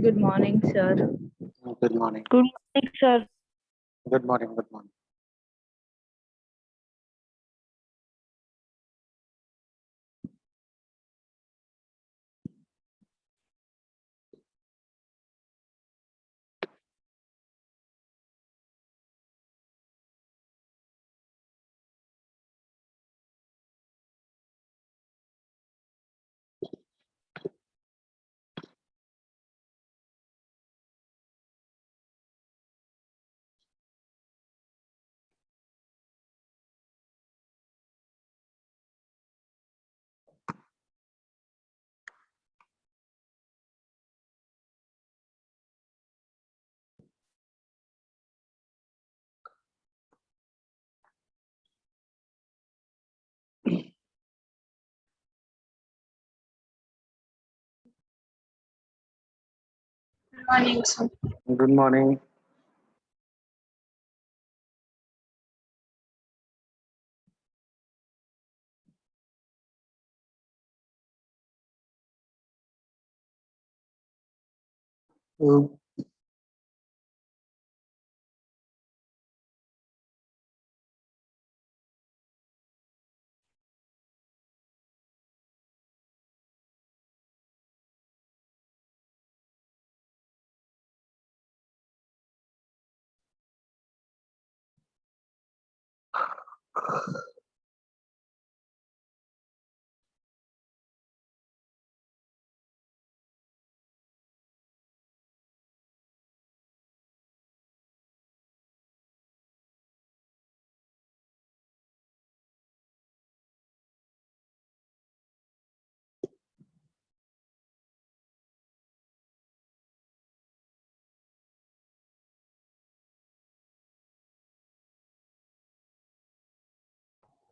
Good morning, sir. Good morning. Good morning, sir. Good morning. Good morning. Good morning, sir. Good morning.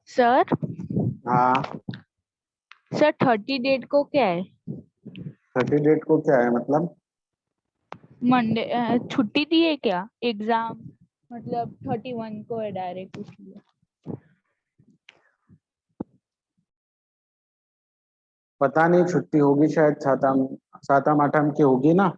Sir हाँ, sir 30 date को क्या है? 30 date को क्या है मतलब? मंडे छुट्टी दी है क्या? एग्जाम मतलब 31 को है डायरेक्ट इसलिए। पता नहीं, छुट्टी होगी शायद। सातम आठम की होगी ना।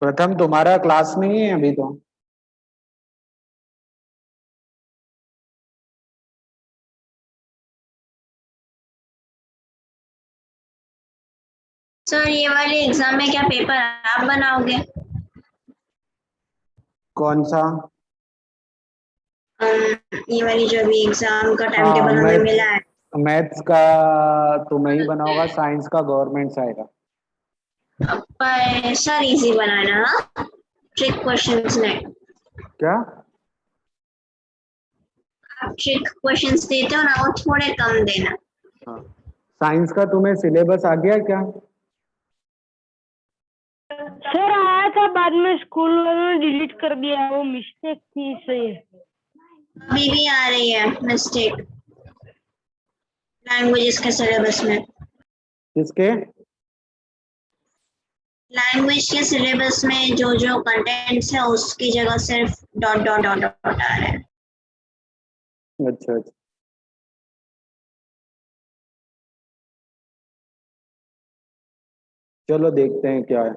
प्रथम तुम्हारा क्लास में ही है अभी तो। सर ये वाले एग्जाम में क्या पेपर आप बनाओगे? कौन सा? ये वाली जो अभी एग्जाम का टाइम टेबल हमें मिला है। मैथ्स का तुम ही बनाओगा, साइंस का गवर्नमेंट से आएगा। पर सर इजी बनाना, हाँ, ट्रिक क्वेश्चंस नहीं। क्या? आप ट्रिक क्वेश्चंस देते हो ना, वो थोड़े कम देना। हाँ, साइंस का तुम्हें सिलेबस आ गया क्या? सर आया था, बाद में स्कूल वालों ने डिलीट कर दिया, वो मिस्टेक थी इसलिए। अभी भी आ रही है मिस्टेक लैंग्वेजेस के सिलेबस में। किसके? लैंग्वेज के सिलेबस में जो जो कंटेंट्स है उसकी जगह सिर्फ डॉट डॉट डॉट डॉट आ रहा है। अच्छा अच्छा। चलो देखते हैं क्या है।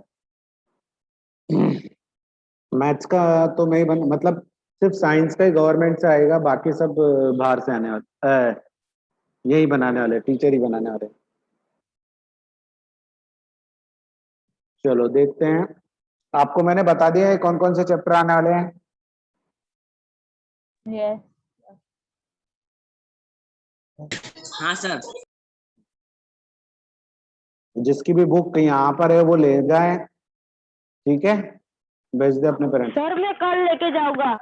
मैथ्स का तो मैं ही मतलब सिर्फ साइंस का ही गवर्नमेंट से आएगा, बाकी सब बाहर से आने वाले, यही बनाने वाले, टीचर ही बनाने वाले। चलो देखते हैं। आपको मैंने बता दिया है कौन कौन से चैप्टर आने वाले हैं। यस हाँ सर। जिसकी भी बुक यहाँ पर है वो ले जाए, ठीक है? भेज दे अपने पेरेंट्स। सर मैं कल लेके जाऊंगा।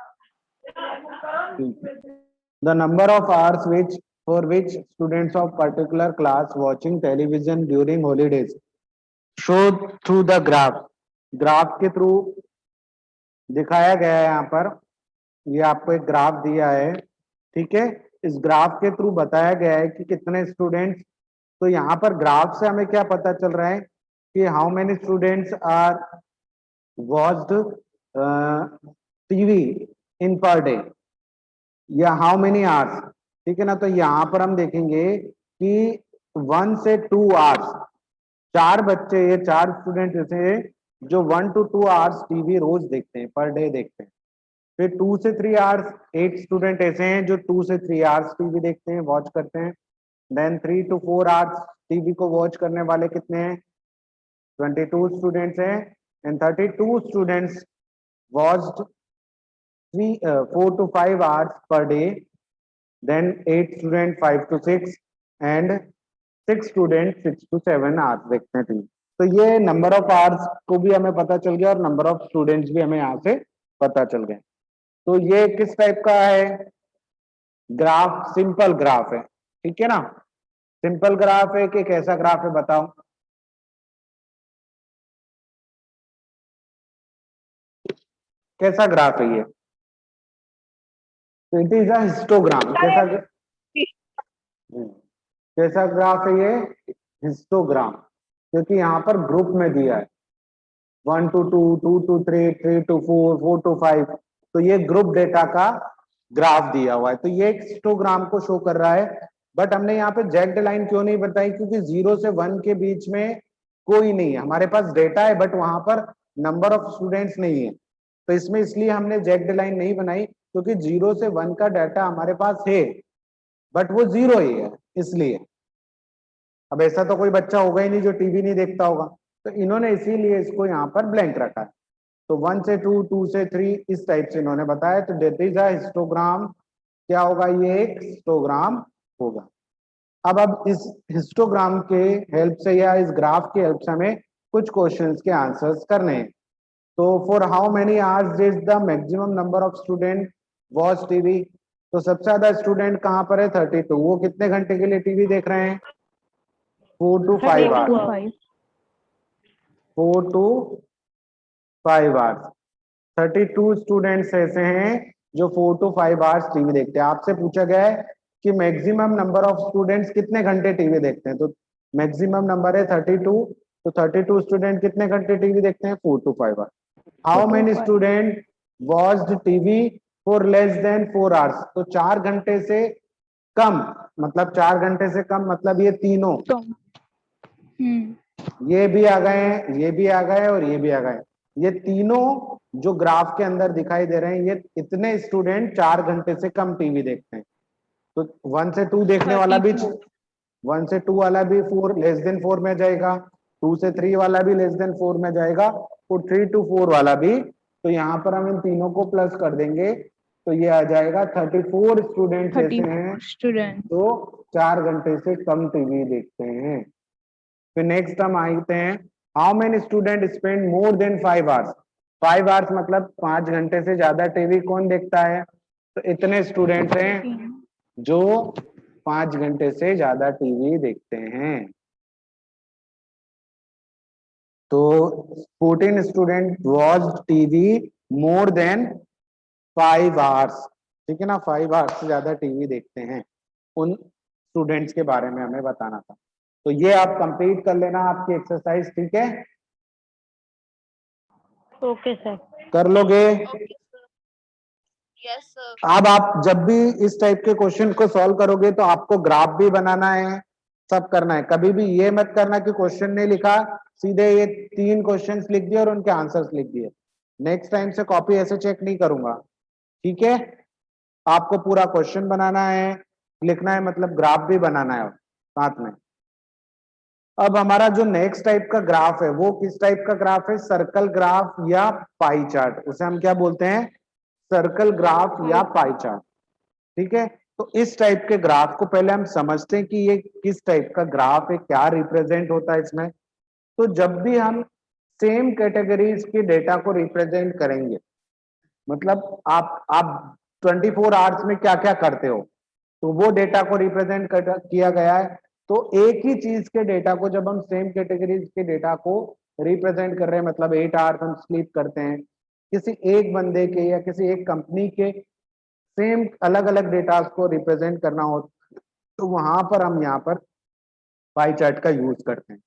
The number of hours which for which students of particular class watching television during holidays showed through the graph. Graph के थ्रू दिखाया गया है यहाँ पर। ये आपको एक ग्राफ दिया है, ठीक है? इस ग्राफ के थ्रू बताया गया है कि कितने स्टूडेंट्स। तो यहाँ पर ग्राफ से हमें क्या पता चल रहा है कि how many students are watched TV in per day या हाउ मेनी आवर्स, ठीक है ना। तो यहाँ पर हम देखेंगे कि 1 से 2 आवर्स, 4 बच्चे, ये 4 स्टूडेंट ऐसे हैं जो 1 to 2 आवर्स टीवी रोज देखते हैं, पर डे देखते हैं। फिर 2 से 3 आवर्स, 8 स्टूडेंट ऐसे हैं जो 2 से 3 आवर्स टीवी देखते हैं, वॉच करते हैं। देन 3 to 4 आवर्स टीवी को वॉच करने वाले कितने हैं, 22 स्टूडेंट्स हैं। And 32 students watched 4 to 5 hours per day. Then 8 student 5 to 6 and 6 student 6 to 7 hours देखते हैं टीवी। तो ये नंबर ऑफ आवर्स को भी हमें पता चल गया और नंबर ऑफ स्टूडेंट्स भी हमें यहाँ से पता चल गए। तो ये किस टाइप का है ग्राफ, सिंपल ग्राफ है, ठीक है ना। सिंपल ग्राफ है कि कैसा ग्राफ है बताओ। कैसा ग्राफ है ये, इट इज अ हिस्टोग्राम। कैसा ग्राफ है ये, हिस्टोग्राम, क्योंकि यहाँ पर ग्रुप में दिया है 1 to 2, 2 to 3, 3 to 4, 4 to 5, तो ये ग्रुप डेटा का ग्राफ दिया हुआ है। तो ये एक हिस्टोग्राम को शो कर रहा है। बट हमने यहाँ पे जैक्ड लाइन क्यों नहीं बताई, क्योंकि 0 से 1 के बीच में कोई नहीं है, हमारे पास डेटा है बट वहां पर नंबर ऑफ स्टूडेंट्स नहीं है। तो इसमें इसलिए हमने जैक्ड लाइन नहीं बनाई, क्योंकि 0 से 1 का डाटा हमारे पास है बट वो 0 ही है इसलिए। अब ऐसा तो कोई बच्चा होगा ही नहीं जो टीवी नहीं देखता होगा, तो इन्होंने इसीलिए इसको यहाँ पर ब्लैंक रखा है। तो 1 से 2, 2 से 3 इस टाइप से इन्होंने बताया। तो दैट इज अ हिस्टोग्राम। क्या होगा, ये एक हिस्टोग्राम होगा। अब इस हिस्टोग्राम के हेल्प से या इस ग्राफ के हेल्प से हमें कुछ क्वेश्चंस के आंसर्स करने हैं। तो for how many hours is the maximum number of student watch TV. तो सबसे ज्यादा स्टूडेंट कहाँ पर है, 32। वो कितने घंटे के लिए टीवी देख रहे हैं, 4 to 5 hours। 5 4 to 5 hours। 32 students ऐसे हैं जो 4 to 5 hours टीवी देखते हैं। आपसे पूछा गया है कि मैक्सिमम नंबर ऑफ स्टूडेंट्स कितने घंटे टीवी देखते हैं, तो मैक्सिमम नंबर है 32। तो 32 स्टूडेंट कितने घंटे टीवी देखते हैं, 4 to 5 hours। How many student watched TV for less than 4 hours। तो 4 घंटे से कम, मतलब 4 घंटे से कम मतलब ये तीनों, ये भी आ गए हैं, ये भी आ गए और ये भी आ गए। ये तीनों जो ग्राफ के अंदर दिखाई दे रहे हैं, ये इतने स्टूडेंट 4 घंटे से कम टीवी देखते हैं। तो 1 से 2 देखने वाला भी, 1 से 2 वाला भी 4 लेस देन 4 में जाएगा, 2 से 3 वाला भी लेस देन 4 में जाएगा और 3 to 4 वाला भी। तो यहाँ पर हम इन तीनों को प्लस कर देंगे तो ये आ जाएगा 34 स्टूडेंट ऐसे हैं स्टूडेंट। तो 4 घंटे से कम टीवी देखते हैं। फिर नेक्स्ट हम आते हैं, how many student spend more than 5 hours। 5 hours मतलब 5 घंटे से ज्यादा टीवी कौन देखता है, तो इतने स्टूडेंट्स हैं जो 5 घंटे से ज्यादा टीवी देखते हैं। तो 14 student watch TV more than 5 hours, ठीक है ना। 5 hours से ज्यादा टीवी देखते हैं, उन स्टूडेंट्स के बारे में हमें बताना था। तो ये आप कंप्लीट कर लेना आपकी एक्सरसाइज, ठीक है। Okay sir. कर लोगे। Yes sir. अब आप जब भी इस टाइप के क्वेश्चन को सॉल्व करोगे तो आपको ग्राफ भी बनाना है, सब करना है। कभी भी ये मत करना कि क्वेश्चन नहीं लिखा, सीधे ये 3 क्वेश्चंस लिख दिए और उनके आंसर्स लिख दिए। नेक्स्ट टाइम से कॉपी ऐसे चेक नहीं करूंगा, ठीक है। आपको पूरा क्वेश्चन बनाना है, लिखना है, मतलब ग्राफ भी बनाना है साथ में। अब हमारा जो नेक्स्ट टाइप का ग्राफ है वो किस टाइप का ग्राफ है, सर्कल ग्राफ या पाई चार्ट। उसे हम क्या बोलते हैं, सर्कल ग्राफ या पाई चार्ट, ठीक है। तो इस टाइप के ग्राफ को पहले हम समझते हैं कि ये किस टाइप का ग्राफ है, क्या रिप्रेजेंट होता है इसमें। तो जब भी हम सेम कैटेगरीज के डेटा को रिप्रेजेंट करेंगे, मतलब आप 24 आवर्स में क्या क्या करते हो, तो वो डेटा को रिप्रेजेंट किया गया है। तो एक ही चीज के डेटा को जब हम सेम कैटेगरीज के डेटा को रिप्रेजेंट कर रहे हैं, मतलब 8 आवर्स हम स्लीप करते हैं, किसी एक बंदे के या किसी एक कंपनी के सेम अलग अलग डेटा को रिप्रेजेंट करना हो, तो वहां पर हम यहाँ पर पाई चार्ट का यूज करते हैं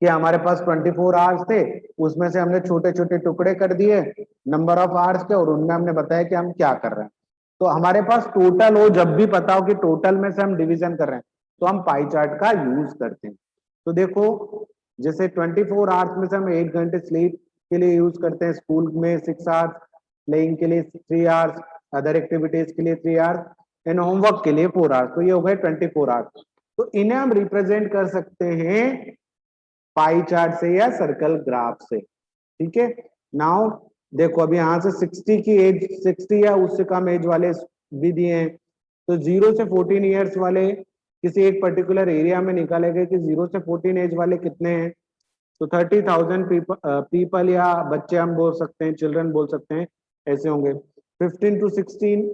कि हमारे पास 24 आवर्स थे, उसमें से हमने छोटे छोटे टुकड़े कर दिए नंबर ऑफ आवर्स के, और उनमें हमने बताया कि हम क्या कर रहे हैं। तो हमारे पास टोटल हो, जब भी पता हो कि टोटल में से हम डिवीजन कर रहे हैं, तो हम पाई चार्ट का यूज करते हैं। तो देखो, जैसे 24 आवर्स में से हम 1 घंटे स्लीप के लिए यूज करते हैं, स्कूल में 6 आवर्स, प्लेइंग के लिए 3 आवर्स, अदर एक्टिविटीज के लिए 3 आवर्स, एंड होमवर्क के लिए 4 आवर्स। तो ये हो गए 24 आवर्स। तो इन्हें हम रिप्रेजेंट कर सकते हैं पाई चार्ट से या सर्कल ग्राफ से। ठीक है, नाउ देखो अभी यहाँ से 60 की एज, 60 या उससे कम एज वाले भी दिए हैं। तो 0 से 14 ईयर्स वाले किसी एक पर्टिकुलर एरिया में निकाले गए कि 0 से 14 एज वाले कितने हैं। तो 30,000 पीपल या बच्चे हम बोल सकते हैं, चिल्ड्रन बोल सकते हैं, ऐसे होंगे। 15 टू 16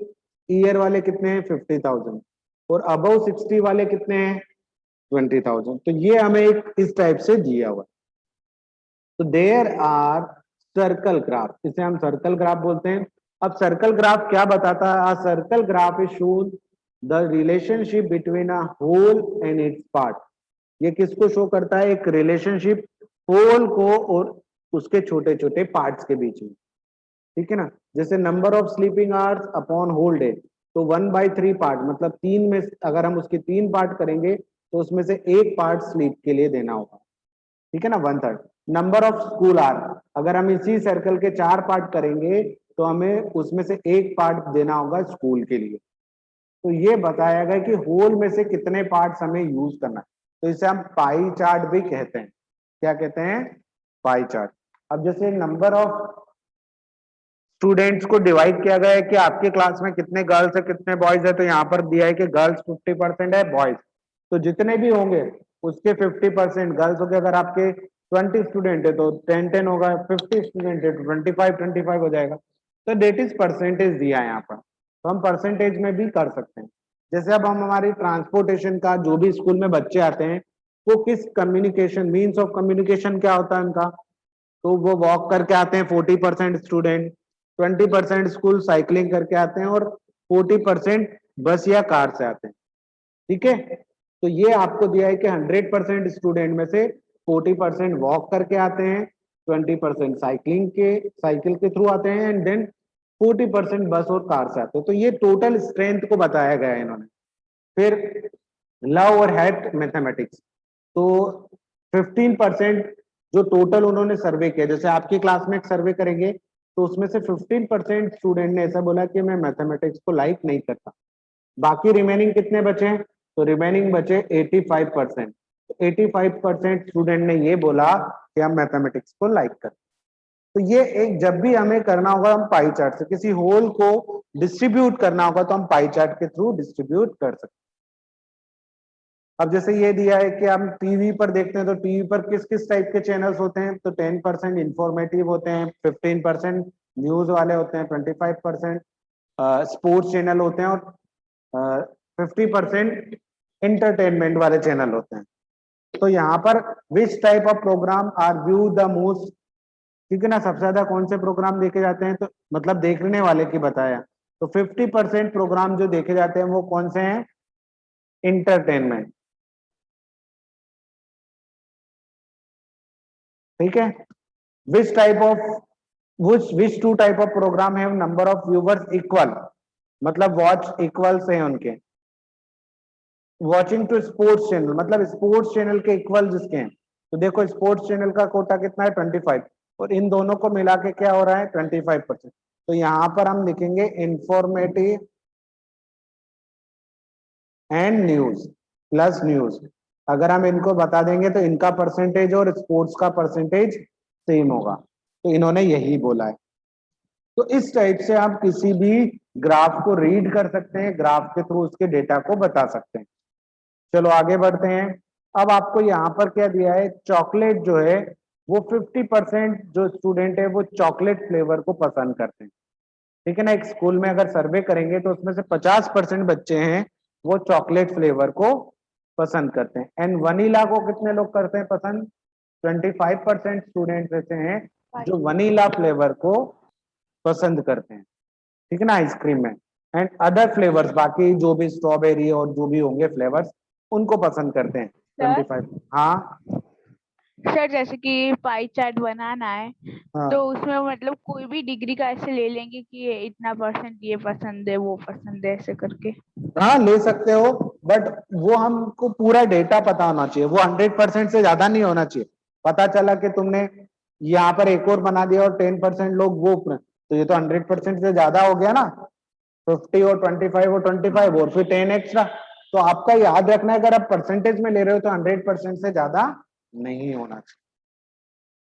ईयर वाले कितने हैं, 50,000, और अबव 60 वाले कितने हैं, 20,000। तो ये हमें एक इस टाइप से दिया हुआ। तो देयर आर सर्कल ग्राफ, इसे हम सर्कल ग्राफ बोलते हैं। अब सर्कल ग्राफ क्या बताता है? Circle graph is shown the relationship between a whole and its part. ये किसको शो करता है? एक रिलेशनशिप होल को और उसके छोटे छोटे पार्ट्स के बीच में। ठीक है ना, जैसे number of sleeping hours upon whole day, तो 1/3 पार्ट, मतलब 3 में अगर हम उसके 3 पार्ट करेंगे तो उसमें से 1 पार्ट स्लीप के लिए देना होगा। ठीक है ना, 1/3। नंबर ऑफ स्कूल आवर, अगर हम इसी सर्कल के 4 पार्ट करेंगे तो हमें उसमें से 1 पार्ट देना होगा स्कूल के लिए। तो ये बताया गया कि होल में से कितने पार्ट्स हमें यूज करना है। तो इसे हम पाई चार्ट भी कहते हैं। क्या कहते हैं? Pie chart. अब जैसे नंबर ऑफ स्टूडेंट्स को डिवाइड किया गया है कि आपके क्लास में कितने गर्ल्स है कितने बॉयज है, तो यहाँ पर दिया है कि गर्ल्स 50% है, बॉयज तो जितने भी होंगे उसके 50% गर्ल्स हो गए। अगर आपके 20 स्टूडेंट है तो 10-10 होगा, 50 स्टूडेंट है तो 25-25 हो जाएगा। तो डेट इज परसेंटेज दिया है यहाँ पर, तो हम परसेंटेज में भी कर सकते हैं। जैसे अब हम हमारी ट्रांसपोर्टेशन का, जो भी स्कूल में बच्चे आते हैं वो किस कम्युनिकेशन, मीन्स ऑफ कम्युनिकेशन क्या होता है उनका, तो वो वॉक करके आते हैं 40% स्टूडेंट, 20% स्कूल साइकिलिंग करके आते हैं, और 40% बस या कार से आते हैं। ठीक है, तो ये आपको दिया है कि 100% स्टूडेंट में से 40% वॉक करके आते हैं, 20% साइकिल के थ्रू आते हैं, एंड देन 40% बस और कार से आते हैं। तो ये टोटल स्ट्रेंथ को बताया गया है इन्होंने। फिर लव और हेट मैथमेटिक्स, तो 15% जो टोटल उन्होंने सर्वे किया, जैसे आपकी क्लास में एक सर्वे करेंगे तो उसमें से 15% स्टूडेंट ने ऐसा बोला कि मैं मैथमेटिक्स को लाइक नहीं करता। बाकी रिमेनिंग कितने बचे हैं? तो रिमेनिंग बचे 85%। 85% स्टूडेंट ने ये बोला कि हम मैथमेटिक्स को लाइक करते। तो ये एक, जब भी हमें करना होगा हम पाई चार्ट से किसी होल को डिस्ट्रीब्यूट करना होगा तो हम पाई चार्ट के थ्रू डिस्ट्रीब्यूट कर सकते हैं। अब जैसे ये दिया है कि हम टीवी पर देखते हैं, तो टीवी पर किस किस टाइप के चैनल्स होते हैं, तो 10% इंफॉर्मेटिव होते हैं, 15% न्यूज वाले होते हैं, 25% स्पोर्ट्स चैनल होते हैं, और 50% एंटरटेनमेंट वाले चैनल होते हैं। तो यहाँ पर which type of programme are view the most, ठीक है ना, सबसे ज्यादा कौन से प्रोग्राम देखे जाते हैं, तो मतलब देखने वाले की बताया। तो 50% प्रोग्राम जो देखे जाते हैं वो कौन से हैं? इंटरटेनमेंट। ठीक है, which type of which two type of programme है नंबर ऑफ व्यूवर्स इक्वल, मतलब वॉच इक्वल से हैं उनके। वॉचिंग टू स्पोर्ट्स चैनल, मतलब स्पोर्ट्स चैनल के इक्वल जिसके हैं। तो देखो स्पोर्ट्स चैनल का कोटा कितना है? 25, और इन दोनों को मिला के क्या हो रहा है? 25%। तो यहाँ पर हम लिखेंगे informative and news plus news. अगर हम इनको बता देंगे तो इनका परसेंटेज और स्पोर्ट्स का परसेंटेज सेम होगा। तो इन्होंने यही बोला है। तो इस टाइप से आप किसी भी ग्राफ को रीड कर सकते हैं, ग्राफ के थ्रू उसके डेटा को बता सकते हैं। चलो आगे बढ़ते हैं। अब आपको यहाँ पर क्या दिया है? चॉकलेट जो है वो 50% जो स्टूडेंट है वो चॉकलेट फ्लेवर को पसंद करते हैं। ठीक है ना, एक स्कूल में अगर सर्वे करेंगे तो उसमें से 50% बच्चे हैं वो चॉकलेट फ्लेवर को पसंद करते हैं। एंड वनीला को कितने लोग करते हैं पसंद? 25% स्टूडेंट्स ऐसे हैं जो वनीला फ्लेवर को पसंद करते हैं। ठीक है ना, आइसक्रीम में। एंड अदर फ्लेवर्स, बाकी जो भी स्ट्रॉबेरी और जो भी होंगे फ्लेवर्स, उनको पसंद करते हैं 25। हाँ सर जैसे कि पाई चार्ट बनाना है हाँ तो उसमें मतलब कोई भी डिग्री का ऐसे ले लेंगे कि ये इतना परसेंट ये पसंद है वो पसंद है ऐसे करके। हाँ ले सकते हो, बट वो हमको पूरा डेटा पता होना चाहिए, वो 100% से ज्यादा नहीं होना चाहिए। पता चला कि तुमने यहाँ पर एक और बना दिया और 10% लोग वो, तो ये तो 100% से ज्यादा हो गया ना। 50 और 25 और 25 और फिर 10 एक्स्ट्रा। तो आपका याद रखना है, अगर आप परसेंटेज में ले रहे हो तो 100% से ज्यादा नहीं होना चाहिए।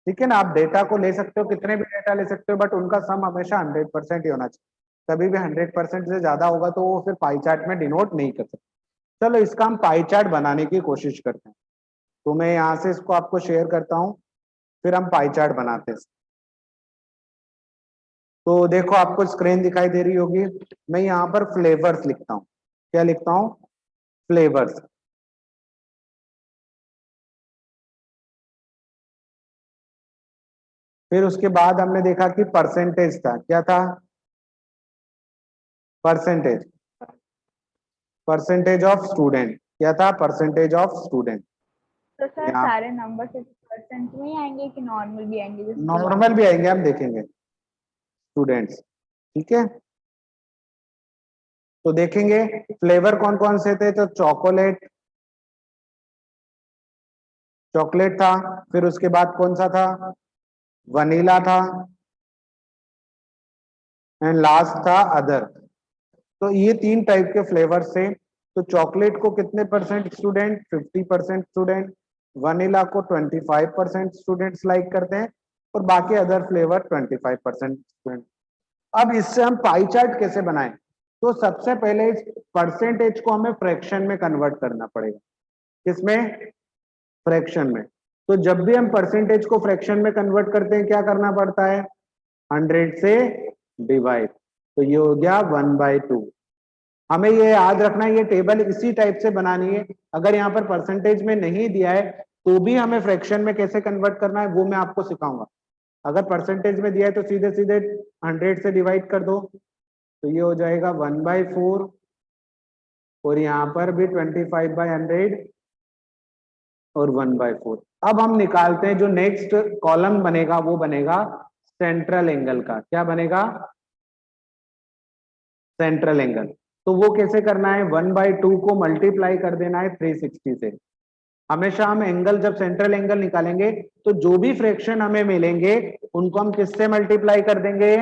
ठीक है ना, आप डेटा को ले सकते हो, कितने भी डेटा ले सकते हो, बट उनका सम हमेशा 100% ही होना चाहिए। कभी भी 100% से ज्यादा होगा तो वो फिर पाई चार्ट में डिनोट नहीं कर सकते। चलो इसका हम पाई चार्ट बनाने की कोशिश करते हैं। तो मैं यहाँ से इसको आपको शेयर करता हूँ, फिर हम पाई चार्ट बनाते हैं। तो देखो आपको स्क्रीन दिखाई दे रही होगी, मैं यहाँ पर फ्लेवर्स लिखता हूँ। क्या लिखता हूँ? फ्लेवर्स। फिर उसके बाद हमने देखा कि परसेंटेज था, क्या था? Percentage, percentage of student. क्या था? Percentage of student. तो सर यहाँ सारे नंबर से परसेंट में ही आएंगे कि नॉर्मल भी आएंगे? जैसे नॉर्मल भी आएंगे, हम देखेंगे स्टूडेंट्स। ठीक है, तो देखेंगे फ्लेवर कौन कौन से थे। तो चॉकलेट, चॉकलेट था। फिर उसके बाद कौन सा था? वनीला था। एंड लास्ट था अदर। तो ये 3 टाइप के फ्लेवर से। तो चॉकलेट को कितने परसेंट स्टूडेंट? 50% स्टूडेंट। वनीला को 25% स्टूडेंट्स लाइक करते हैं, और बाकी अदर फ्लेवर 25% स्टूडेंट। अब इससे हम पाई चार्ट कैसे बनाएं? तो सबसे पहले इस परसेंटेज को हमें फ्रैक्शन में कन्वर्ट करना पड़ेगा। किसमें? फ्रैक्शन में। तो जब भी हम परसेंटेज को फ्रैक्शन में कन्वर्ट करते हैं, क्या करना पड़ता है? 100 से डिवाइड। तो ये हो गया 1/2। हमें ये याद रखना है, ये टेबल इसी टाइप से बनानी है। अगर यहाँ पर परसेंटेज में नहीं दिया है तो भी हमें फ्रैक्शन में कैसे कन्वर्ट करना है वो मैं आपको सिखाऊंगा। अगर परसेंटेज में दिया है तो सीधे सीधे 100 से डिवाइड कर दो, तो ये हो जाएगा 1/4। और यहाँ पर भी 25/100 और 1/4। अब हम निकालते हैं, जो नेक्स्ट कॉलम बनेगा वो बनेगा सेंट्रल एंगल का। क्या बनेगा? Central angle. तो वो कैसे करना है? 1/2 को मल्टीप्लाई कर देना है 360 से। हमेशा हम एंगल, जब सेंट्रल एंगल निकालेंगे तो जो भी फ्रैक्शन हमें मिलेंगे उनको हम किससे मल्टीप्लाई कर देंगे?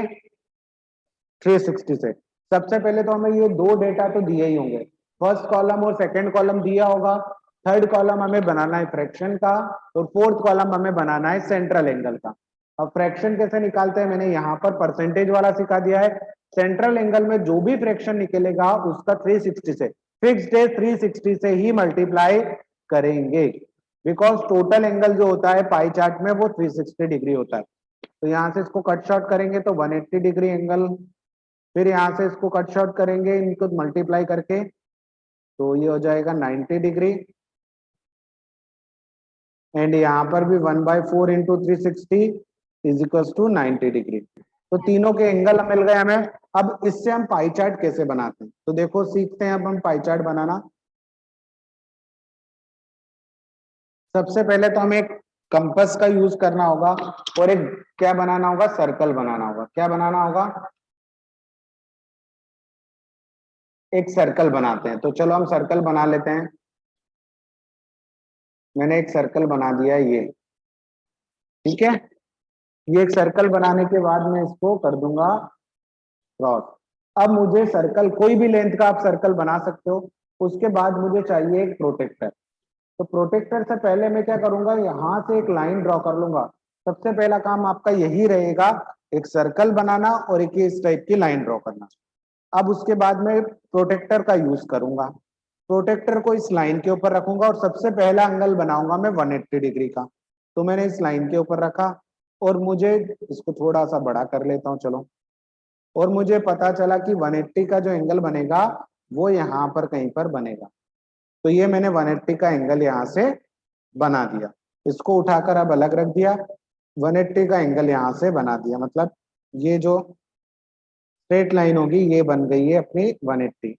360 से। सबसे पहले तो हमें ये 2 डेटा तो दिए ही होंगे, फर्स्ट कॉलम और सेकंड कॉलम दिया होगा। थर्ड कॉलम हमें बनाना है फ्रैक्शन का, और फोर्थ कॉलम हमें बनाना है सेंट्रल एंगल का। अब फ्रैक्शन कैसे निकालते हैं मैंने यहाँ पर परसेंटेज वाला सिखा दिया है। सेंट्रल एंगल में जो भी फ्रैक्शन निकलेगा उसका 360 से, फिक्स्ड है, 360 से ही मल्टीप्लाई करेंगे। बिकॉज टोटल एंगल जो होता है पाई चार्ट में वो 360 डिग्री होता है। तो यहाँ से इसको कट शॉर्ट करेंगे तो 180 डिग्री एंगल। फिर यहाँ से इसको कट शॉर्ट करेंगे इनको मल्टीप्लाई करके, तो ये हो जाएगा 90 डिग्री। एंड यहाँ पर भी 1/4 into 360 is equal to 90 degree. तो तीनों के एंगल मिल गए हमें। अब इससे हम पाई चार्ट कैसे बनाते हैं, तो देखो सीखते हैं अब हम पाई चार्ट बनाना। सबसे पहले तो हमें एक कंपास का यूज करना होगा, और एक क्या बनाना होगा? सर्कल बनाना होगा। क्या बनाना होगा? एक सर्कल बनाते हैं। तो चलो हम सर्कल बना लेते हैं। मैंने एक सर्कल बना दिया ये, ठीक है। ये एक सर्कल बनाने के बाद मैं इसको कर दूंगा क्रॉस। अब मुझे सर्कल, कोई भी लेंथ का आप सर्कल बना सकते हो। उसके बाद मुझे चाहिए एक प्रोटेक्टर। तो प्रोटेक्टर से पहले मैं क्या करूंगा? यहाँ से एक लाइन ड्रॉ कर लूंगा। सबसे पहला काम आपका यही रहेगा, एक सर्कल बनाना और एक इस टाइप की लाइन ड्रॉ करना। अब उसके बाद मैं प्रोटेक्टर का यूज करूंगा। प्रोटेक्टर को इस लाइन के ऊपर रखूंगा और सबसे पहला एंगल बनाऊंगा मैं 180 डिग्री का। तो मैंने इस लाइन के ऊपर रखा, और मुझे इसको थोड़ा सा बड़ा कर लेता हूँ, चलो। और मुझे पता चला कि 180 का जो एंगल बनेगा वो यहाँ पर कहीं पर बनेगा। तो ये मैंने 180 का एंगल यहाँ से बना दिया। इसको उठाकर अब अलग रख दिया। 180 का एंगल यहाँ से बना दिया, मतलब ये जो स्ट्रेट लाइन होगी ये बन गई है अपनी 180।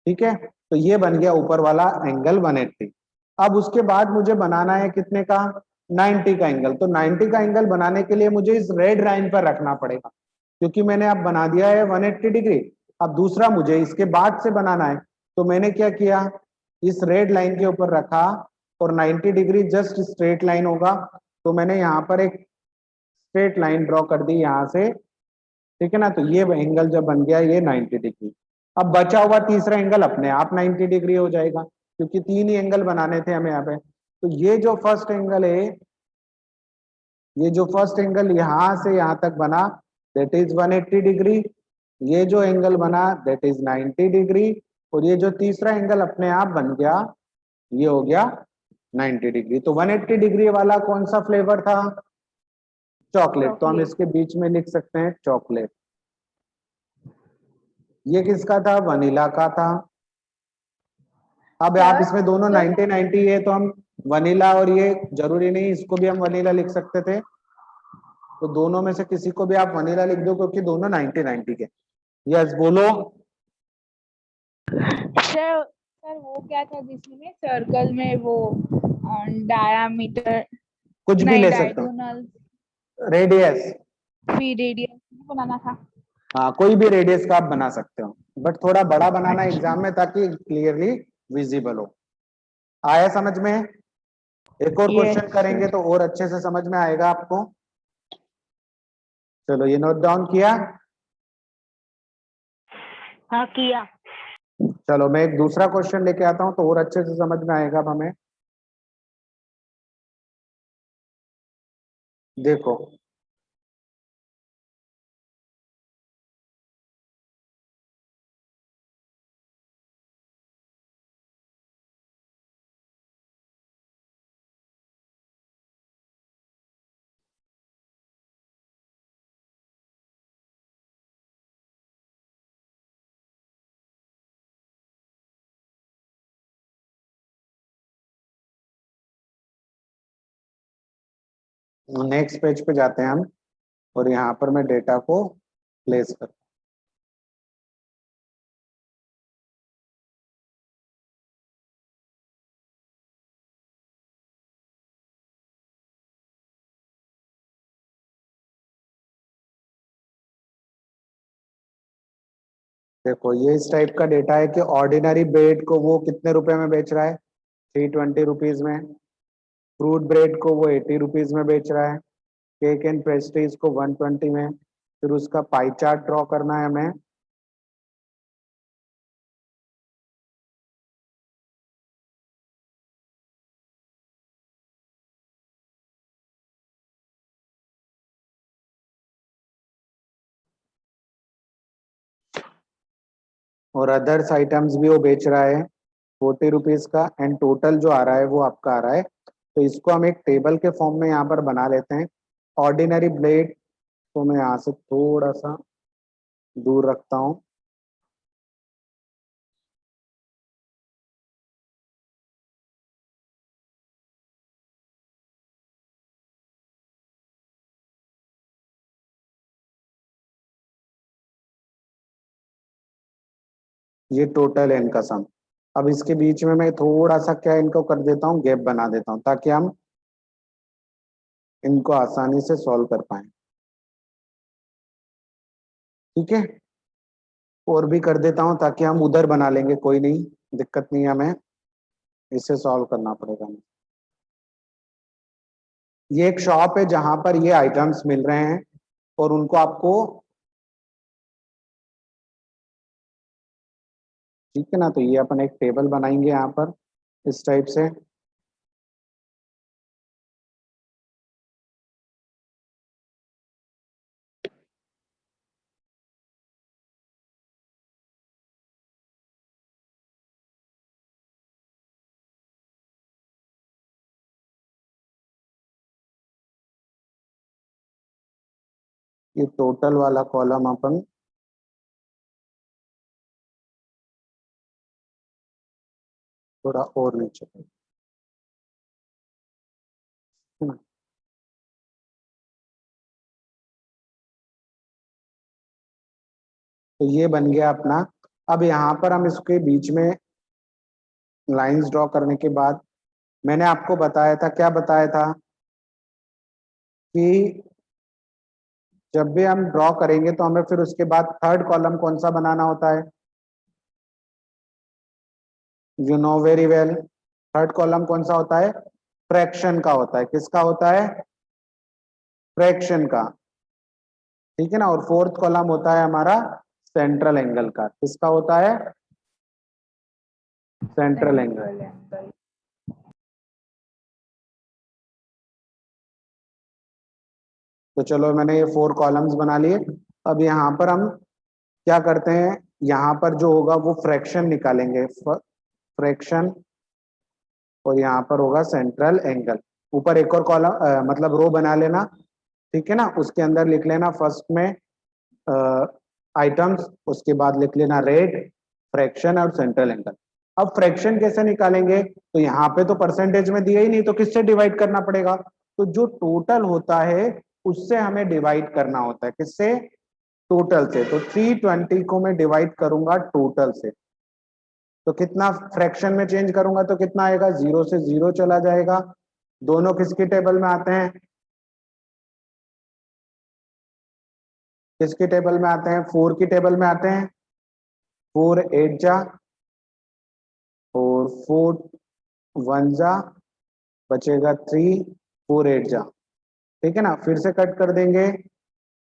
ठीक है, तो ये बन गया ऊपर वाला एंगल 180। अब उसके बाद मुझे बनाना है कितने का? 90 का एंगल। तो 90 का एंगल बनाने के लिए मुझे इस रेड लाइन पर रखना पड़ेगा, क्योंकि मैंने अब बना दिया है 180 डिग्री। अब दूसरा मुझे इसके बाद से बनाना है, तो मैंने क्या किया, इस रेड लाइन के ऊपर रखा और 90 डिग्री जस्ट स्ट्रेट लाइन होगा, तो मैंने यहाँ पर एक स्ट्रेट लाइन ड्रॉ कर दी यहाँ से, ठीक है ना। तो ये एंगल जब बन गया ये 90 डिग्री। अब बचा हुआ तीसरा एंगल अपने आप 90 डिग्री हो जाएगा, क्योंकि 3 ही एंगल बनाने थे हमें यहाँ पे। तो ये जो फर्स्ट एंगल है, ये जो फर्स्ट एंगल यहाँ से यहाँ तक बना दैट इज 180 डिग्री, ये जो एंगल बना दैट इज 90 डिग्री, और ये जो तीसरा एंगल अपने आप बन गया ये हो गया 90 डिग्री। तो 180 डिग्री वाला कौन सा फ्लेवर था, चॉकलेट। तो हम चॉकलेट। इसके बीच में लिख सकते हैं चॉकलेट। ये किसका था, वनीला का था। अब आप इसमें दोनों 90 90 है, तो हम वनीला और ये जरूरी नहीं इसको भी हम वनीला लिख सकते थे, तो दोनों में से किसी को भी आप वनीला लिख दो, क्योंकि दोनों 90 90 के। यस बोलो। सर सर वो क्या था जिसमें सर्कल में वो डायामीटर कुछ भी नहीं ले सकते हो, डायगोनल रेडियस। फिर रेडियस बनाना था। हाँ कोई भी रेडियस का आप बना सकते हो, बट थोड़ा बड़ा बनाना एग्जाम में, ताकि क्लियरली विजिबल हो। आया समझ में। एक और क्वेश्चन करेंगे तो और अच्छे से समझ में आएगा आपको। चलो ये नोट डाउन किया। हाँ किया। चलो मैं एक दूसरा क्वेश्चन लेके आता हूं तो और अच्छे से समझ में आएगा अब हमें। देखो नेक्स्ट पेज पे जाते हैं हम, और यहाँ पर मैं डेटा को प्लेस कर। देखो ये इस टाइप का डेटा है कि ऑर्डिनरी ब्रेड को वो कितने रुपए में बेच रहा है, 320 रुपीज में। फ्रूट ब्रेड को वो 80 रुपीज में बेच रहा है। केक एंड पेस्ट्रीज को 120 में। फिर उसका पाई चार्ट ड्रॉ करना है हमें। और अदर्स आइटम्स भी वो बेच रहा है 40 रुपीज का, एंड टोटल जो आ रहा है वो आपका आ रहा है। तो इसको हम एक टेबल के फॉर्म में यहाँ पर बना लेते हैं। ऑर्डिनरी ब्लेड को मैं यहाँ से थोड़ा सा दूर रखता हूँ। ये टोटल है इनका सम। अब इसके बीच में मैं थोड़ा सा क्या इनको कर देता हूँ, गैप बना देता हूँ, ताकि हम इनको आसानी से सॉल्व कर पाए। ठीक है, और भी कर देता हूँ ताकि हम उधर बना लेंगे, कोई नहीं, दिक्कत नहीं है हमें, इसे सॉल्व करना पड़ेगा हमें। ये एक शॉप है जहां पर ये आइटम्स मिल रहे हैं, और उनको आपको, ठीक है ना। तो ये अपन एक टेबल बनाएंगे यहाँ पर इस टाइप से। ये टोटल वाला कॉलम अपन थोड़ा और नीचे कर, है ना। तो ये बन गया अपना। अब यहाँ पर हम इसके बीच में लाइंस ड्रॉ करने के बाद, मैंने आपको बताया था, क्या बताया था, कि जब भी हम ड्रॉ करेंगे तो हमें फिर उसके बाद थर्ड कॉलम कौन सा बनाना होता है, you know very well. Third column कौन सा होता है, फ्रैक्शन का होता है। किसका होता है, फ्रैक्शन का, ठीक है ना। और फोर्थ कॉलम होता है हमारा सेंट्रल एंगल का। किसका होता है, सेंट्रल एंगल। Central angle. तो चलो मैंने ये 4 कॉलम्स बना लिए। अब यहाँ पर हम क्या करते हैं, यहाँ पर जो होगा वो फ्रैक्शन निकालेंगे, फ्रैक्शन, और यहाँ पर होगा सेंट्रल एंगल। ऊपर एक और कॉलम मतलब रो बना लेना, ठीक है ना। उसके अंदर लिख लेना फर्स्ट में आइटम्स, उसके बाद लिख लेना रेट, फ्रैक्शन और सेंट्रल एंगल। अब फ्रैक्शन कैसे निकालेंगे, तो यहाँ पे तो परसेंटेज में दिया ही नहीं, तो किससे डिवाइड करना पड़ेगा, तो जो टोटल होता है उससे हमें डिवाइड करना होता है। किससे, टोटल से। तो 320 को मैं डिवाइड करूंगा टोटल से, तो कितना फ्रैक्शन में चेंज करूंगा तो कितना आएगा, 0 से 0 चला जाएगा। दोनों किसकी टेबल में आते हैं, किसकी टेबल में आते हैं, 4 की टेबल में आते हैं। 4 8 जा और 4 1 जा, बचेगा 3, 4 8 जा, ठीक है ना। फिर से कट कर देंगे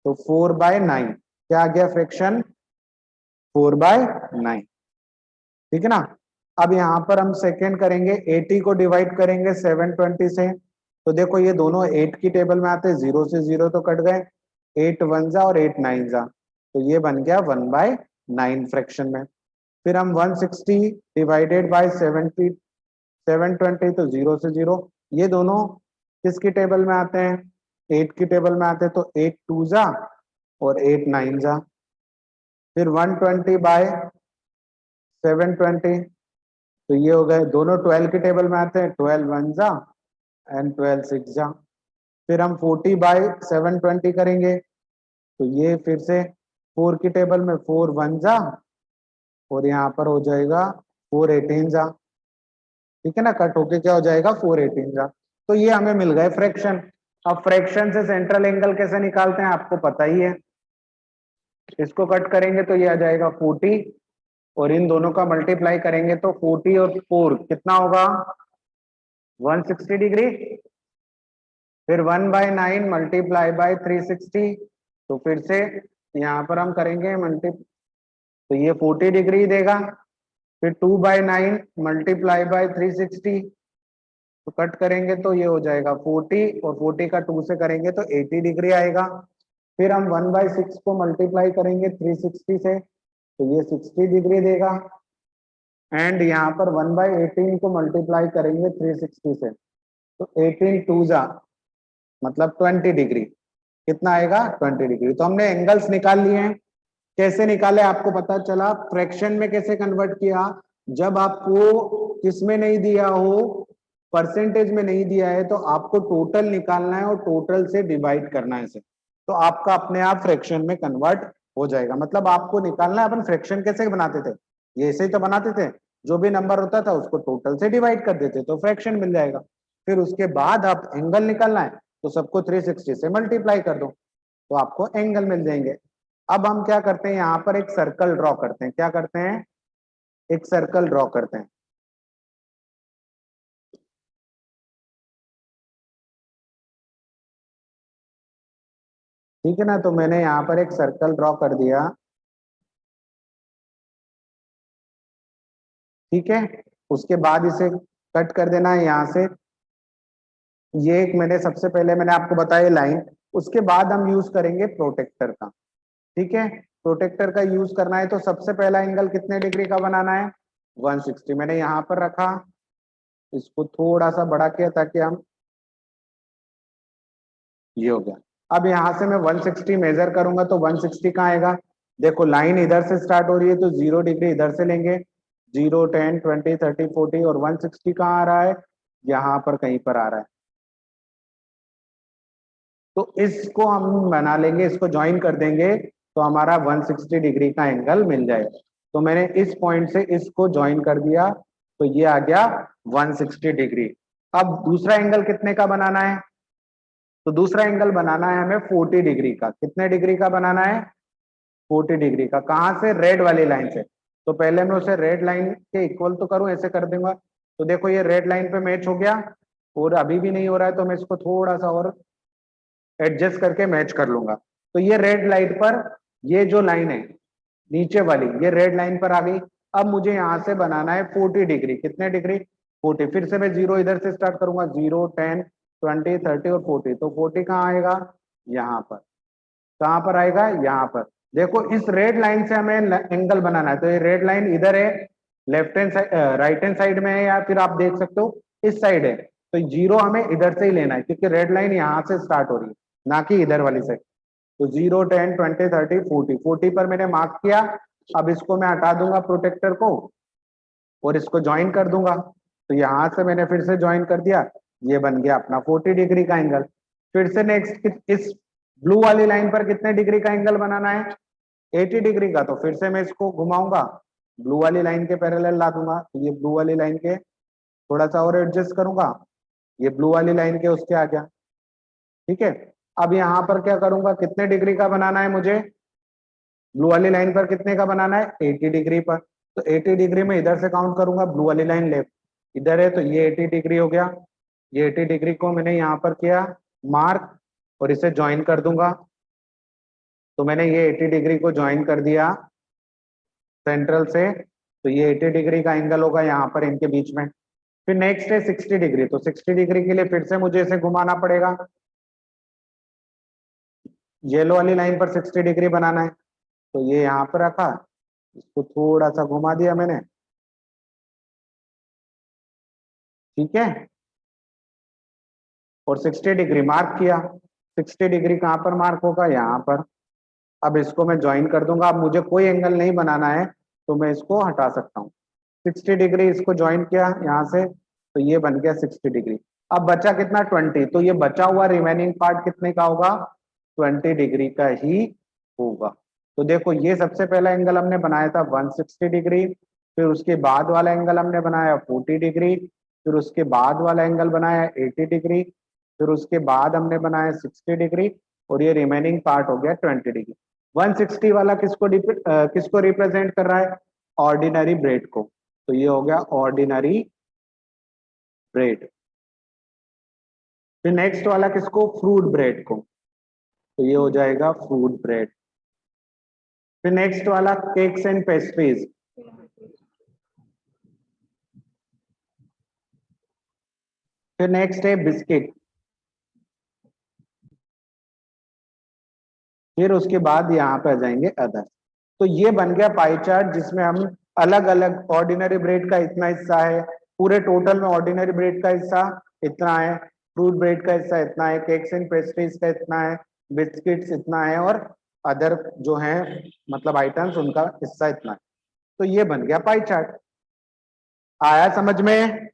तो 4/9 क्या आ गया फ्रैक्शन, 4/9, ठीक है ना। अब यहाँ पर हम सेकेंड करेंगे, 80 को डिवाइड करेंगे 720 से। तो देखो ये दोनों 8 की टेबल में आते हैं, 0 से 0 तो कट गए, 8 1 जा और 8 9 जा, तो ये बन गया 1/9 फ्रैक्शन में। फिर हम 160 डिवाइडेड बाय 720 तो 0 से 0, ये दोनों किसकी टेबल में आते हैं, 8 की टेबल में आते हैं, तो 8 2 जा और 8 9 जा। फिर 120 बाय 720, तो ये हो गए, दोनों 12 की टेबल में आते हैं, 12 1 जा एंड 12 6 जा। फिर हम 40 बाय 720 करेंगे, तो ये फिर से 4 की टेबल में 4 1 जा और यहाँ पर हो जाएगा 4 18 जा, ठीक है ना। कट होके क्या हो जाएगा 4 18 जा। तो ये हमें मिल गए फ्रैक्शन। अब फ्रैक्शन से सेंट्रल एंगल कैसे निकालते हैं आपको पता ही है, इसको कट करेंगे तो ये आ जाएगा 40 और इन दोनों का मल्टीप्लाई करेंगे तो 40 और 4 कितना होगा, 160 डिग्री। फिर 1/9 मल्टीप्लाई बाय 360, तो फिर से यहाँ पर हम करेंगे मल्टी, तो ये 40 डिग्री देगा। फिर 2/9 मल्टीप्लाई बाय 360, तो कट करेंगे तो ये हो जाएगा 40 और 40 का 2 से करेंगे तो 80 डिग्री आएगा। फिर हम 1/6 को मल्टीप्लाई करेंगे 360 से, तो ये 60 डिग्री देगा। एंड यहाँ पर 1/18 को मल्टीप्लाई करेंगे 360 से, तो 18 2 जा मतलब 20 डिग्री, कितना आएगा 20 डिग्री। तो हमने एंगल्स निकाल लिए हैं। कैसे निकाले आपको पता चला, फ्रैक्शन में कैसे कन्वर्ट किया, जब आपको किसमें नहीं दिया हो, परसेंटेज में नहीं दिया है, तो आपको टोटल निकालना है और टोटल से डिवाइड करना है इसे, तो आपका अपने आप फ्रैक्शन में कन्वर्ट हो जाएगा। मतलब आपको निकालना है, अपन फ्रैक्शन कैसे बनाते थे, ये ऐसे ही तो बनाते थे, जो भी नंबर होता था उसको टोटल से डिवाइड कर देते तो फ्रैक्शन मिल जाएगा। फिर उसके बाद आप एंगल निकालना है तो सबको 360 से मल्टीप्लाई कर दो तो आपको एंगल मिल जाएंगे। अब हम क्या करते हैं, यहाँ पर एक सर्कल ड्रॉ करते हैं। क्या करते हैं, एक सर्कल ड्रॉ करते हैं, ठीक है ना। तो मैंने यहाँ पर एक सर्कल ड्रॉ कर दिया, ठीक है। उसके बाद इसे कट कर देना है यहाँ से। ये एक मैंने सबसे पहले मैंने आपको बताया लाइन, उसके बाद हम यूज करेंगे प्रोटेक्टर का, ठीक है। प्रोटेक्टर का यूज करना है तो सबसे पहला एंगल कितने डिग्री का बनाना है, 160। मैंने यहाँ पर रखा, इसको थोड़ा सा बड़ा किया ताकि हम, ये हो गया। अब यहाँ से मैं 160 मेजर करूंगा तो 160 कहाँ आएगा, देखो लाइन इधर से स्टार्ट हो रही है तो 0 डिग्री इधर से लेंगे, 0 10 20 30 40 और 160 कहाँ आ रहा है, यहाँ पर कहीं पर आ रहा है। तो इसको हम बना लेंगे, इसको ज्वाइन कर देंगे तो हमारा 160 डिग्री का एंगल मिल जाएगा। तो मैंने इस पॉइंट से इसको ज्वाइन कर दिया तो ये आ गया 160 डिग्री। अब दूसरा एंगल कितने का बनाना है, तो दूसरा एंगल बनाना है हमें 40 डिग्री का। कितने डिग्री का बनाना है? 40 डिग्री का। कहां से? रेड वाली लाइन से। तो पहले मैं उसे रेड लाइन के इक्वल तो करूं, ऐसे कर दूंगा। तो देखो ये रेड लाइन पे मैच हो गया, और अभी भी नहीं हो रहा है तो मैं इसको थोड़ा सा और एडजस्ट करके मैच कर लूंगा। तो ये रेड लाइट पर ये जो लाइन है नीचे वाली, ये रेड लाइन पर आ गई। अब मुझे यहां से बनाना है 40 डिग्री। कितने डिग्री? 40। फिर से मैं 0 इधर से स्टार्ट करूंगा, 0, 10, 20, 30 और 40। तो 40 कहाँ आएगा? यहाँ पर। कहाँ पर आएगा? यहाँ पर। देखो इस रेड लाइन से हमें एंगल बनाना है, तो ये रेड लाइन इधर है, left hand side right hand side में है, या फिर आप देख सकते हो इस साइड है। तो 0 हमें इधर से ही लेना है, क्योंकि रेड लाइन यहाँ से स्टार्ट हो रही है, ना कि इधर वाली साइड। तो 0, 10, 20, 30, 40। 40 पर मैंने मार्क किया। अब इसको मैं हटा दूंगा प्रोटेक्टर को, और इसको ज्वाइन कर दूंगा। तो यहां से मैंने फिर से ज्वाइन कर दिया, ये बन गया अपना 40 डिग्री का एंगल। फिर से नेक्स्ट इस ब्लू वाली लाइन पर कितने डिग्री का एंगल बनाना है? 80 डिग्री का। तो फिर से मैं इसको घुमाऊंगा, ब्लू वाली लाइन के पैरेलल ला दूंगा। तो ये ब्लू वाली लाइन के थोड़ा सा और एडजस्ट करूंगा, ये ब्लू वाली लाइन के उसके आ गया। ठीक है। अब यहाँ पर क्या करूंगा? कितने डिग्री का बनाना है मुझे? ब्लू वाली लाइन पर कितने का बनाना है? 80 डिग्री पर। तो 80 डिग्री में इधर से काउंट करूंगा, ब्लू वाली लाइन लेफ्ट इधर है, तो ये 80 डिग्री हो गया। ये 80 डिग्री को मैंने यहाँ पर किया मार्क, और इसे ज्वाइन कर दूंगा। तो मैंने ये 80 डिग्री को ज्वाइन कर दिया सेंट्रल से। तो ये 80 डिग्री का एंगल होगा यहाँ पर इनके बीच में। फिर नेक्स्ट है 60 डिग्री। तो 60 डिग्री के लिए फिर से मुझे इसे घुमाना पड़ेगा, येलो वाली लाइन पर 60 डिग्री बनाना है। तो ये यहाँ पर रखा, इसको थोड़ा सा घुमा दिया मैंने। ठीक है। और 60 डिग्री मार्क किया। 60 डिग्री कहाँ पर मार्क होगा? यहाँ पर। अब इसको मैं ज्वाइन कर दूंगा। अब मुझे कोई एंगल नहीं बनाना है, तो मैं इसको हटा सकता हूँ। 60 डिग्री इसको ज्वाइन किया यहाँ से, तो ये बन गया 60 डिग्री। अब बचा कितना? 20। तो ये बचा हुआ रिमेनिंग पार्ट कितने का होगा? 20 डिग्री का ही होगा। तो देखो ये सबसे पहला एंगल हमने बनाया था 160 डिग्री, फिर उसके बाद वाला एंगल हमने बनाया 40 डिग्री, फिर उसके बाद वाला एंगल बनाया 80 डिग्री, फिर उसके बाद हमने बनाया 60 डिग्री, और ये रिमेनिंग पार्ट हो गया 20 डिग्री। 160 वाला किसको रिप्रेजेंट कर रहा है? ऑर्डिनरी ब्रेड को। तो ये हो गया ऑर्डिनरी ब्रेड। फिर नेक्स्ट वाला किसको? फ्रूट ब्रेड को। तो ये हो जाएगा फ्रूट ब्रेड। फिर नेक्स्ट वाला केक्स एंड पेस्ट्रीज। फिर नेक्स्ट है बिस्किट। फिर उसके बाद यहाँ पे आ जाएंगे अदर। तो ये बन गया पाई चार्ट, जिसमें हम अलग अलग ऑर्डिनरी ब्रेड का इतना हिस्सा है, पूरे टोटल में ऑर्डिनरी ब्रेड का हिस्सा इतना है, फ्रूट ब्रेड का हिस्सा इतना है, केक्स एंड पेस्ट्रीज का इतना है, बिस्किट्स इतना है, और अदर जो है मतलब आइटम्स उनका हिस्सा इतना है। तो ये बन गया पाई चार्ट। आया समझ में?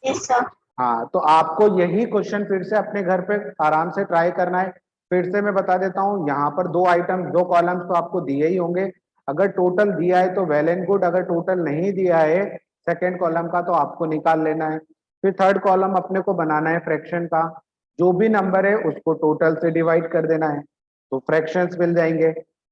Yes sir. हाँ, तो आपको यही क्वेश्चन फिर से अपने घर पे आराम से ट्राई करना है। फिर से मैं बता देता हूँ, यहाँ पर 2 आइटम 2 कॉलम्स तो आपको दिए ही होंगे। अगर टोटल दिया है तो वेल एंड गुड, अगर टोटल नहीं दिया है सेकंड कॉलम का, तो आपको निकाल लेना है। फिर थर्ड कॉलम अपने को बनाना है फ्रैक्शन का, जो भी नंबर है उसको टोटल से डिवाइड कर देना है, तो फ्रैक्शंस मिल जाएंगे।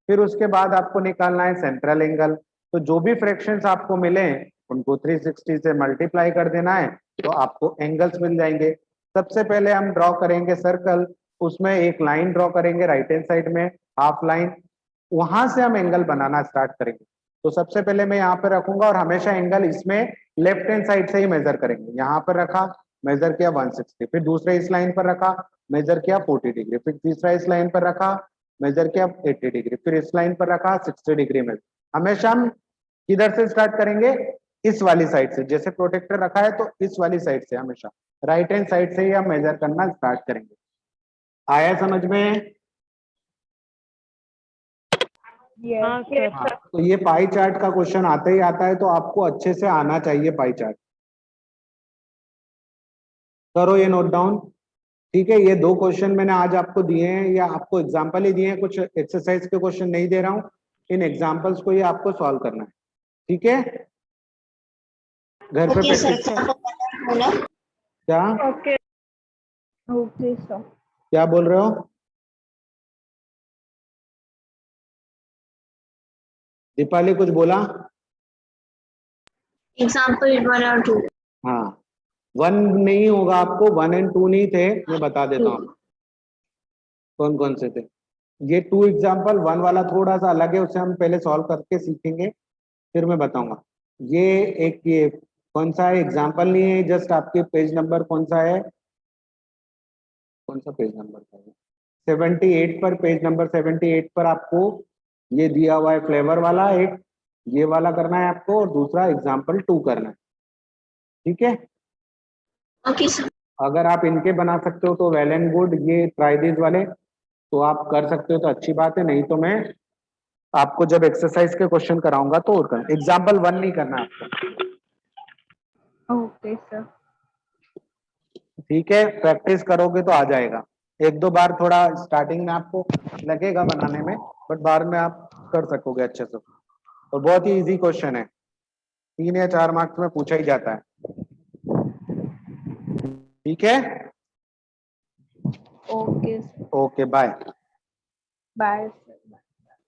फिर उसके बाद आपको निकालना है सेंट्रल एंगल। तो जो भी फ्रैक्शंस आपको मिले उनको 360 से मल्टीप्लाई कर देना है, तो आपको एंगल्स मिल जाएंगे। सबसे पहले हम ड्रॉ करेंगे सर्कल, उसमें एक लाइन ड्रॉ करेंगे राइट हैंड साइड में, हाफ लाइन, वहां से हम एंगल बनाना स्टार्ट करेंगे। तो सबसे पहले मैं यहाँ पे रखूंगा, और हमेशा एंगल इसमें लेफ्ट हैंड साइड से ही मेजर करेंगे। यहाँ पर रखा, मेजर किया 160, फिर दूसरे इस लाइन पर रखा, मेजर किया 40 डिग्री, फिर तीसरा इस लाइन पर रखा, मेजर किया 80 डिग्री, फिर इस लाइन पर रखा 60 डिग्री में। हमेशा हम किधर से स्टार्ट करेंगे? इस वाली साइड से। जैसे प्रोटेक्टर रखा है तो इस वाली साइड से, हमेशा राइट हैंड साइड से ही हम मेजर करना स्टार्ट करेंगे। आया समझ में? हाँ सर। हाँ, तो ये पाई चार्ट का क्वेश्चन आते ही आता है, तो आपको अच्छे से आना चाहिए पाई चार्ट। करो ये नोट डाउन। ठीक है, ये 2 क्वेश्चन मैंने आज आपको दिए हैं, या आपको एग्जाम्पल ही दिए हैं, कुछ एक्सरसाइज के क्वेश्चन नहीं दे रहा हूँ। इन एग्जाम्पल्स को ही आपको सॉल्व करना है। ठीक है, घर पे ओके सर। प्रैक्टिस क्या? ओके। Okay sir. क्या बोल रहे हो? दीपाली कुछ बोला? एग्जाम्पल 1 और 2। हाँ, 1 नहीं होगा, आपको 1 and 2 नहीं थे, मैं बता देता हूँ कौन कौन से थे। ये 2 एग्जाम्पल, 1 वाला थोड़ा सा अलग है, उसे हम पहले सॉल्व करके सीखेंगे, फिर मैं बताऊंगा। ये एक, ये कौन सा है, एग्जाम्पल नहीं है, जस्ट आपके पेज नंबर कौन सा है, कौन सा पेज नंबर था, 78 पर, पेज नंबर 78 पर आपको ये दिया हुआ है फ्लेवर वाला, एक ये वाला करना है आपको, और दूसरा एग्जाम्पल 2 करना है, ठीक है। Okay sir. अगर आप इनके बना सकते हो तो वेल एंड गुड, ये ट्राई दिस वाले तो आप कर सकते हो तो अच्छी बात है, नहीं तो मैं आपको जब एक्सरसाइज के क्वेश्चन कराऊंगा तो और कर, एग्जाम्पल 1 नहीं करना आपको, ओके सर। ठीक है। प्रैक्टिस करोगे तो आ जाएगा, एक दो बार थोड़ा स्टार्टिंग में आपको लगेगा बनाने में, बट बाद में आप कर सकोगे अच्छे से। और बहुत ही इजी क्वेश्चन है, 3 या 4 मार्क्स में पूछा ही जाता है, ठीक है। Okay sir. Okay, bye bye sir.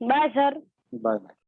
Bye sir. Bye.